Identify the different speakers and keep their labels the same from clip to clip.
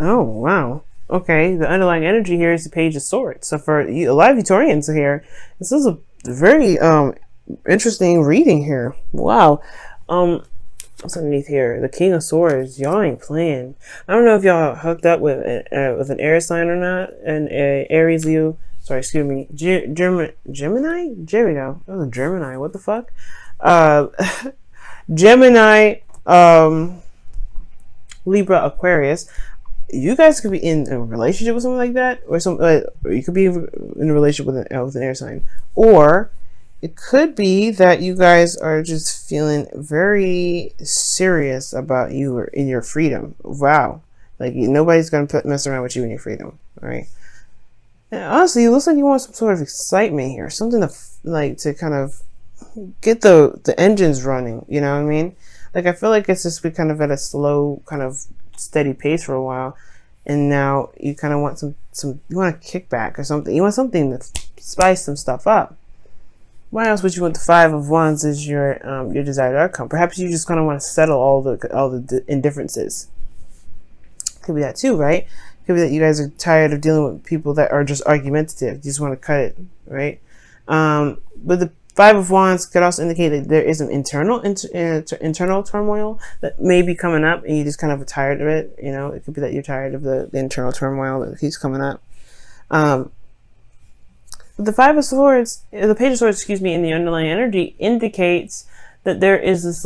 Speaker 1: Oh, wow. Okay, the underlying energy here is the Page of Swords. So for a lot of Victorians here, this is a very interesting reading here. Wow. Um, what's underneath here? The King of Swords. Y'all ain't playing. I don't know if y'all hooked up with an air sign or not. An Aries, Leo. Sorry, excuse me. Gemini. There we go. That was a Gemini. What the fuck? Uh, Gemini. Libra, Aquarius. You guys could be in a relationship with someone like that, or or you could be in a relationship with an air sign, or it could be that you guys are just feeling very serious about you or in your freedom. Wow, like nobody's gonna mess around with you in your freedom, all right? And honestly, it looks like you want some sort of excitement here, something to to kind of get the engines running. You know what I mean? Like I feel like it's just been kind of at a slow, kind of steady pace for a while, and now you kind of want some you want a kickback or something. You want something to spice some stuff up. Why else would you want the Five of Wands as your desired outcome? Perhaps you just kind of want to settle all the indifferences. Could be that too, right? Could be that you guys are tired of dealing with people that are just argumentative. You just want to cut it, right? But the Five of Wands could also indicate that there is an internal turmoil that may be coming up, and you just kind of are tired of it. You know, it could be that you're tired of the internal turmoil that keeps coming up. The Five of Swords, the Page of Swords, excuse me, in the underlying energy indicates that there is this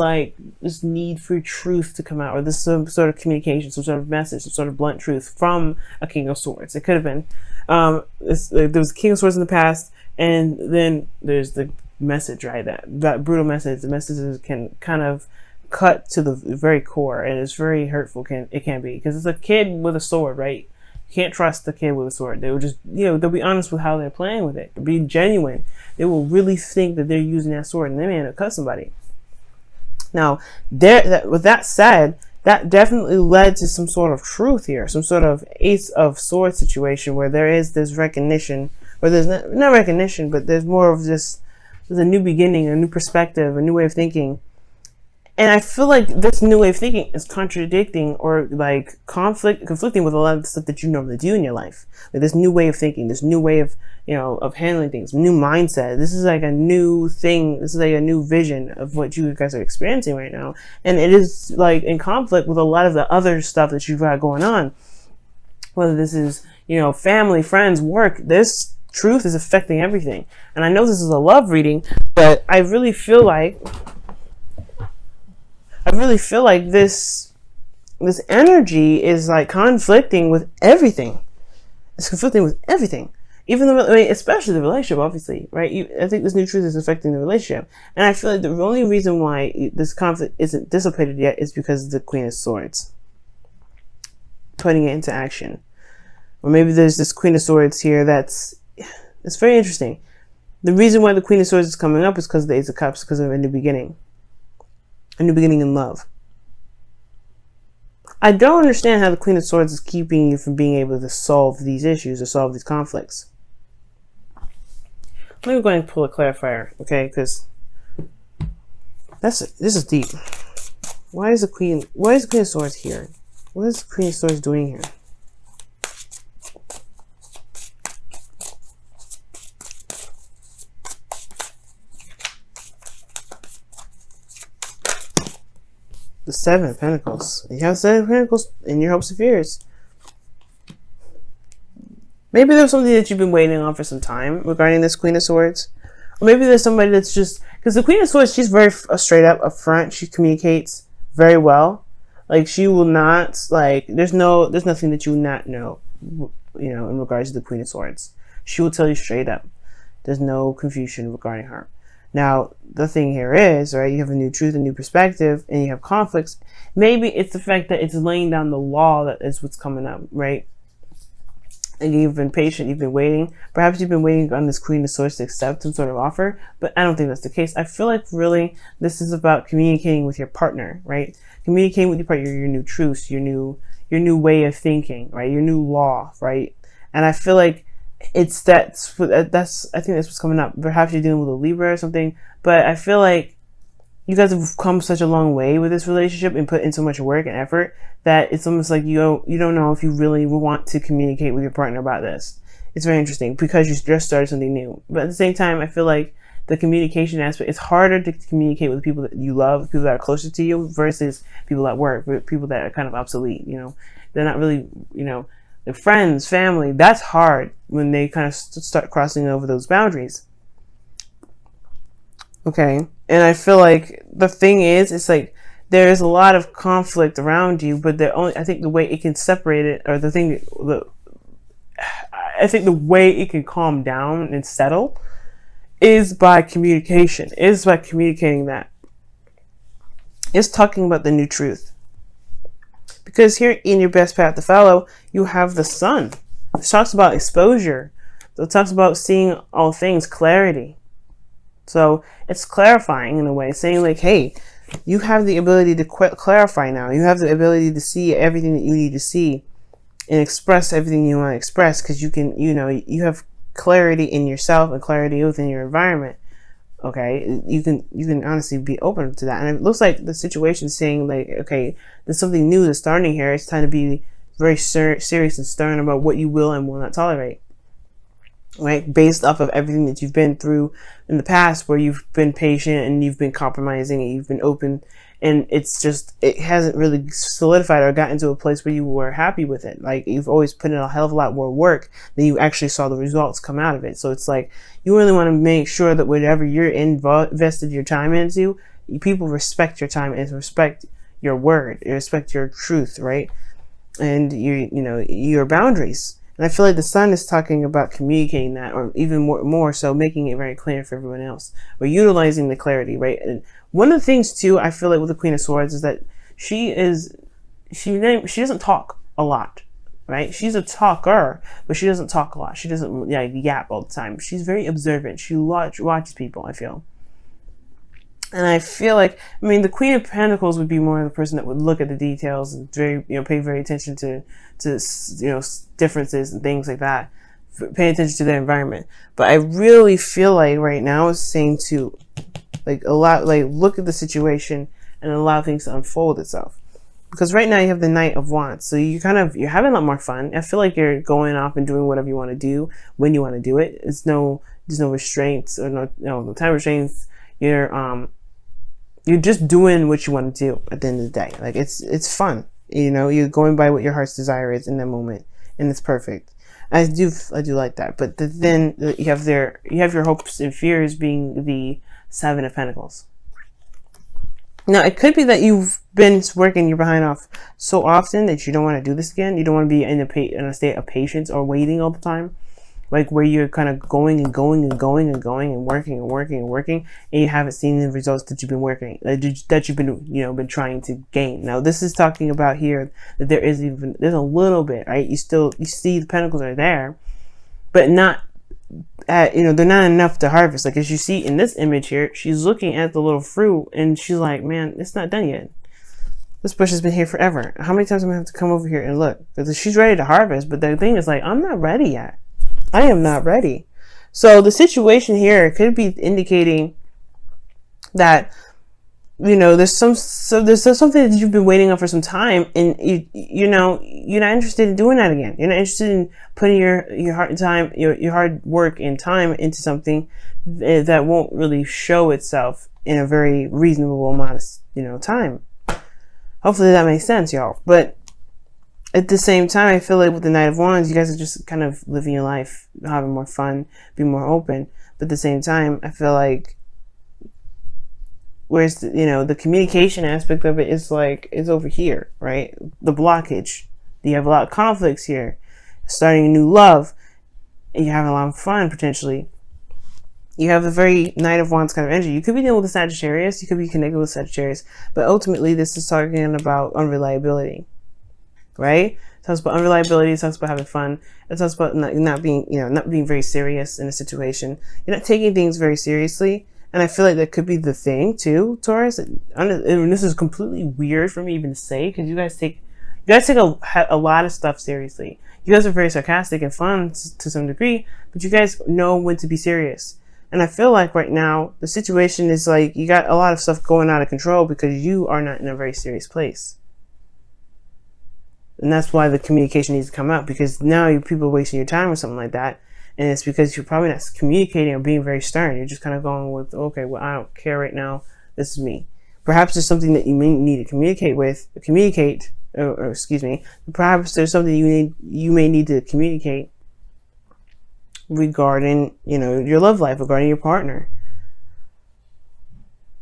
Speaker 1: need for truth to come out, or this some sort of communication, some sort of message, some sort of blunt truth from a King of Swords. It could have been there was a King of Swords in the past, and then there's the message, right? That brutal message. The messages can kind of cut to the very core, and it's very hurtful. It can be, because it's a kid with a sword, right? You can't trust the kid with a sword. They will just, they'll be honest with how they're playing with it. They'll be genuine. They will really think that they're using that sword, and they may end up cut somebody. Now, with that said, that definitely led to some sort of truth here, some sort of Ace of Swords situation where there is this recognition, or there's not recognition, but there's more of this. There's a new beginning, a new perspective, a new way of thinking. And I feel like this new way of thinking is contradicting or like conflicting with a lot of the stuff that you normally do in your life. Like this new way of thinking, this new way of, of handling things, new mindset. This is like a new thing. This is like a new vision of what you guys are experiencing right now. And it is like in conflict with a lot of the other stuff that you've got going on. Whether this is, family, friends, work, this truth is affecting everything. And I know this is a love reading, but I really feel like this energy is like conflicting with everything. It's conflicting with everything. Even especially the relationship, obviously, right? I think this new truth is affecting the relationship. And I feel like the only reason why this conflict isn't dissipated yet is because of the Queen of Swords. Putting it into action. Or maybe there's this Queen of Swords here it's very interesting. The reason why the Queen of Swords is coming up is because of the Ace of Cups, because of a new beginning. A new beginning in love. I don't understand how the Queen of Swords is keeping you from being able to solve these issues or solve these conflicts. Let me go ahead and pull a clarifier, okay? Because this is deep. Why is the Queen of Swords here? What is the Queen of Swords doing here? The Seven of Pentacles. You have Seven of Pentacles in your hopes and fears. Maybe there's something that you've been waiting on for some time regarding this Queen of Swords. Or maybe there's somebody that's just... Because the Queen of Swords, she's very straight up, upfront. She communicates very well. Like, she will not... Like, there's nothing that you will not know, in regards to the Queen of Swords. She will tell you straight up. There's no confusion regarding her. Now, the thing here is, right, you have a new truth, a new perspective, and you have conflicts. Maybe it's the fact that it's laying down the law that is what's coming up, right? And you've been patient, you've been waiting. Perhaps you've been waiting on this Queen of Swords to accept some sort of offer, but I don't think that's the case. I feel like really this is about communicating with your partner, right? Communicating with your partner, your new truths, your new way of thinking, right? Your new law, right? And I feel like I think that's what's coming up. Perhaps you're dealing with a Libra or something, but I feel like you guys have come such a long way with this relationship and put in so much work and effort that it's almost like you don't know if you really want to communicate with your partner about this. It's very interesting because you just started something new. But at the same time, I feel like the communication aspect, it's harder to communicate with people that you love, people that are closer to you versus people at work, people that are kind of obsolete, you know. They're not really, you know, their friends, family. That's hard when they kind of start crossing over those boundaries. Okay. And I feel like the thing is, it's like there's a lot of conflict around you, but I think the way it can separate it, or I think the way it can calm down and settle is by communication, is by communicating that. It's talking about the new truth. Because here in your best path to follow, you have the sun. It talks about exposure. It talks about seeing all things, clarity. So it's clarifying in a way, saying like, hey, you have the ability to clarify now. You have the ability to see everything that you need to see and express everything you want to express, because you can, you know, you have clarity in yourself and clarity within your environment. Okay, you can honestly be open to that. And it looks like the situation saying like, okay, there's something new that's starting here. It's time to be very serious and stern about what you will and will not tolerate. Right, based off of everything that you've been through in the past, where you've been patient and you've been compromising and you've been open, and it's just, it hasn't really solidified or gotten to a place where you were happy with it. Like, you've always put in a hell of a lot more work than you actually saw the results come out of it. So it's like, you really want to make sure that whatever you're invested your time into, people respect your time and respect your word, respect your truth, right? And you know, your boundaries. And I feel like the sun is talking about communicating that, or even more so making it very clear for everyone else, or utilizing the clarity, right? And one of the things too, I feel like with the Queen of Swords is that she doesn't talk a lot, right? She's a talker, but she doesn't talk a lot. She doesn't yap all the time. She's very observant. She watches people, I feel. And I feel like, I mean, the Queen of Pentacles would be more the person that would look at the details and very, you know, pay very attention to, you know, differences and things like that. Pay attention to their environment. But I really feel like right now is saying to, like, look at the situation and allow things to unfold itself. Because right now you have the Knight of Wands. So you're having a lot more fun. I feel like you're going off and doing whatever you want to do when you want to do it. There's no restraints, or no time restraints. You're just doing what you want to do at the end of the day. Like, it's fun. You know, you're going by what your heart's desire is in that moment, and it's perfect. I do like that. But then you have your hopes and fears being the Seven of Pentacles. Now, it could be that you've been working your behind off so often that you don't want to do this again. You don't want to be in a state of patience or waiting all the time. Like, where you're kind of going and going and going and going and working and working and working, and you haven't seen the results that you've been that you've been, you know, been trying to gain. Now, this is talking about here that there's a little bit, right? You see the pentacles are there, but not you know, they're not enough to harvest. Like, as you see in this image here, she's looking at the little fruit and she's like, man, it's not done yet. This bush has been here forever. How many times am I going to have to come over here and look? Because she's ready to harvest, but the thing is, like, I'm not ready yet. I am not ready. So the situation here could be indicating that, you know, there's something that you've been waiting on for some time, and you're not interested in doing that again. You're not interested in putting your heart and time, your hard work and time into something that won't really show itself in a very reasonable amount of, you know, time. Hopefully that makes sense, y'all. But at the same time, I feel like with the Knight of Wands, you guys are just kind of living your life, having more fun, being more open. But at the same time, I feel like, whereas, the communication aspect of it is like, is over here, right? The blockage. You have a lot of conflicts here. Starting a new love, and you're having a lot of fun, potentially. You have a very Knight of Wands kind of energy. You could be dealing with a Sagittarius. You could be connected with Sagittarius. But ultimately, this is talking about unreliability. Right? It talks about unreliability. It talks about having fun. It talks about not being very serious in a situation. You're not taking things very seriously. And I feel like that could be the thing too, Taurus. And this is completely weird for me even to say, because you guys take a lot of stuff seriously. You guys are very sarcastic and fun to some degree, but you guys know when to be serious. And I feel like right now the situation is like you got a lot of stuff going out of control because you are not in a very serious place. And that's why the communication needs to come out, because now people are wasting your time or something like that. And it's because you're probably not communicating or being very stern. You're just kind of going with, okay, well, I don't care right now. This is me. Perhaps there's something that you may need to communicate, or excuse me. Perhaps there's something you may need to communicate regarding, your love life, regarding your partner.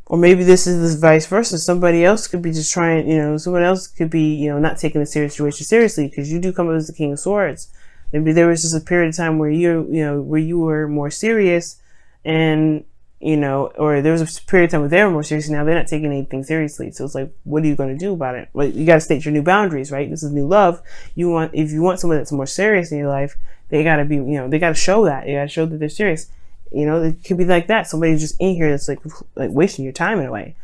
Speaker 1: Or maybe this is the vice versa. Somebody else could be just trying, someone else could be, not taking the situation seriously, because you do come up as the King of Swords. Maybe there was just a period of time where where you were more serious, and, or there was a period of time where they were more serious, and now they're not taking anything seriously. So it's like, what are you going to do about it? Well, you got to state your new boundaries, right? This is new love. If you want someone that's more serious in your life, they got to be, they got to show that. They got to show that they're serious. It could be like that. Somebody's just in here that's like wasting your time in a way,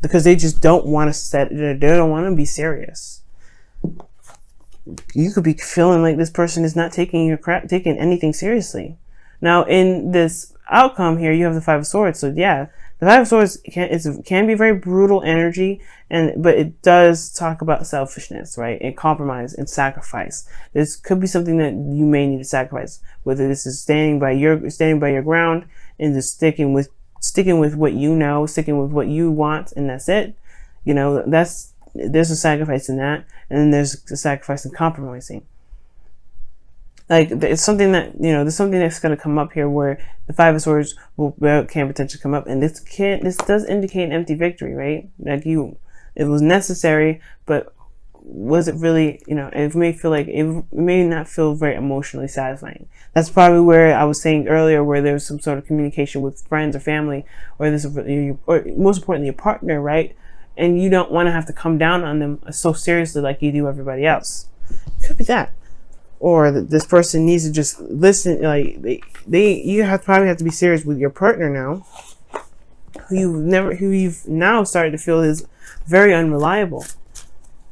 Speaker 1: because they just don't want to they don't want to be serious. You could be feeling like this person is not taking anything seriously. Now, in this outcome here, you have the Five of Swords. So yeah, the Five of Swords can be very brutal energy, but it does talk about selfishness, right? And compromise and sacrifice. This could be something that you may need to sacrifice, whether this is standing by your ground and just sticking with what you know, sticking with what you want, and that's it. There's a sacrifice in that, and then there's a sacrifice in compromising. Like, it's something that, there's something that's going to come up here where the Five of Swords can potentially come up, and this does indicate an empty victory, right? Like, it was necessary, but was it really, it may feel like it may not feel very emotionally satisfying. That's probably where I was saying earlier, where there's some sort of communication with friends or family, or most importantly, your partner, right? And you don't want to have to come down on them so seriously like you do everybody else. Could be that. Or this person needs to just listen. Like you probably have to be serious with your partner now, who you've now started to feel is very unreliable.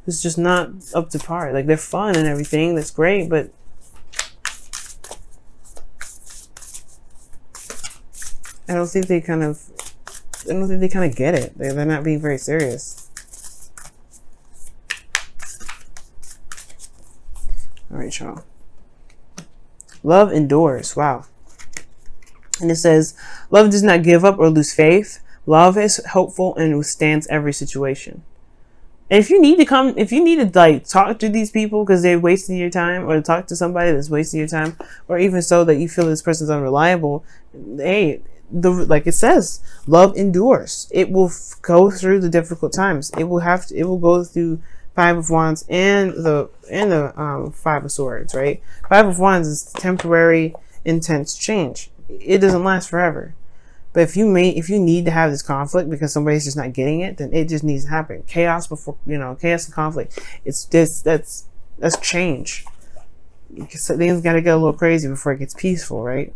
Speaker 1: It's just not up to par. Like, they're fun and everything, that's great, but I don't think they kind of get it. They're not being very serious. All right, y'all. Love endures. Wow. And it says, love does not give up or lose faith. Love is hopeful and withstands every situation. And if you need to like talk to these people because they're wasting your time, or talk to somebody that's wasting your time, or even so that you feel this person's unreliable, hey, like it says, love endures. It will go through the difficult times. It will go through Five of Wands and the Five of Swords, right? Five of Wands is temporary, intense change. It doesn't last forever. But if you need to have this conflict because somebody's just not getting it, then it just needs to happen. Chaos chaos and conflict. It's just that's change. Things got to get a little crazy before it gets peaceful, right?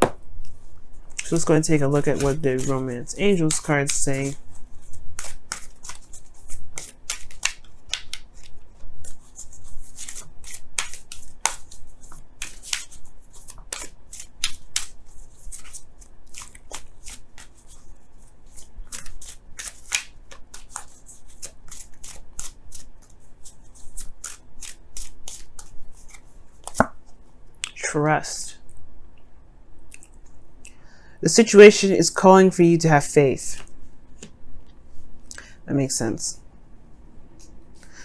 Speaker 1: So let's go and take a look at what the Romance Angels cards say. Trust. The situation is calling for you to have faith. That makes sense.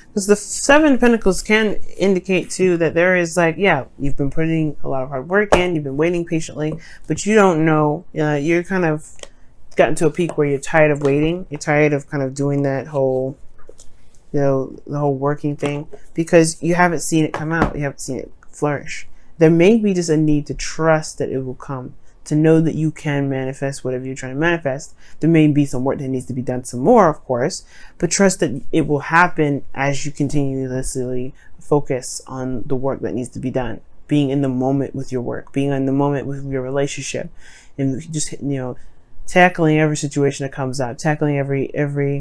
Speaker 1: Because the Seven of Pentacles can indicate too that there is like, yeah, you've been putting a lot of hard work in, you've been waiting patiently, but you don't know, you're kind of gotten to a peak where you're tired of waiting. You're tired of kind of doing that whole, the whole working thing, because you haven't seen it come out. You haven't seen it flourish. There may be just a need to trust that it will come, to know that you can manifest whatever you're trying to manifest. There may be some work that needs to be done some more, of course, but trust that it will happen as you continuously focus on the work that needs to be done. Being in the moment with your work, being in the moment with your relationship, and just, tackling every situation that comes up, tackling every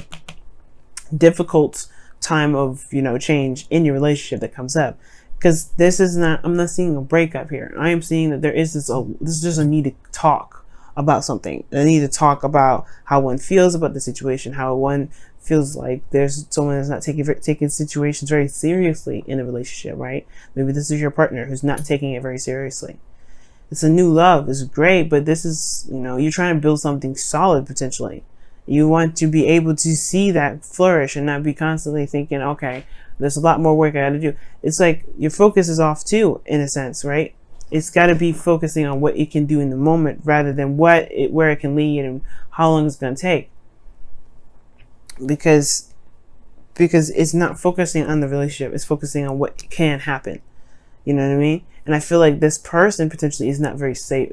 Speaker 1: difficult time of, change in your relationship that comes up. Because I'm not seeing a breakup here. I am seeing that there's just a need to talk about something. They need to talk about how one feels about the situation, how one feels like there's someone that's not taking situations very seriously in a relationship, right? Maybe this is your partner who's not taking it very seriously. It's a new love. It's great, but this is, you're trying to build something solid potentially. You want to be able to see that flourish and not be constantly thinking, okay, there's a lot more work I got to do. It's like your focus is off too, in a sense, right? It's got to be focusing on what it can do in the moment rather than where it can lead and how long it's going to take. Because it's not focusing on the relationship. It's focusing on what can happen. You know what I mean? And I feel like this person potentially is not very safe.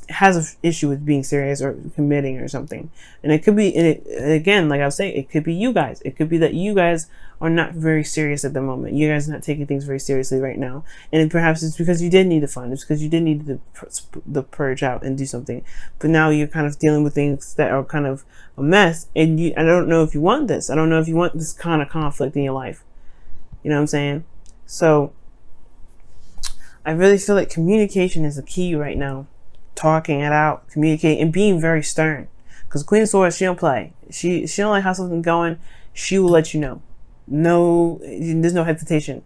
Speaker 1: Has an issue with being serious or committing or something. And it could be, again, like I was saying, it could be you guys. It could be that you guys are not very serious at the moment. You guys are not taking things very seriously right now. And perhaps it's because you did need the fun. It's because you did need the purge out and do something. But now you're kind of dealing with things that are kind of a mess. And I don't know if you want this. I don't know if you want this kind of conflict in your life. You know what I'm saying? So I really feel like communication is the key right now. Talking it out, communicating, and being very stern. Because Queen of Swords, she don't play. She don't like how something's going. She will let you know. No, there's no hesitation.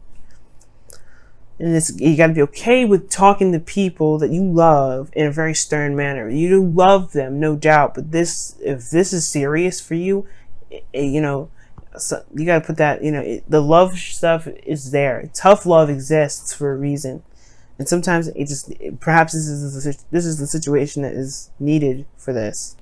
Speaker 1: And you got to be okay with talking to people that you love in a very stern manner. You do love them, no doubt. But if this is serious for you, so you got to put that. The love stuff is there. Tough love exists for a reason. And sometimes perhaps this is the situation that is needed for this.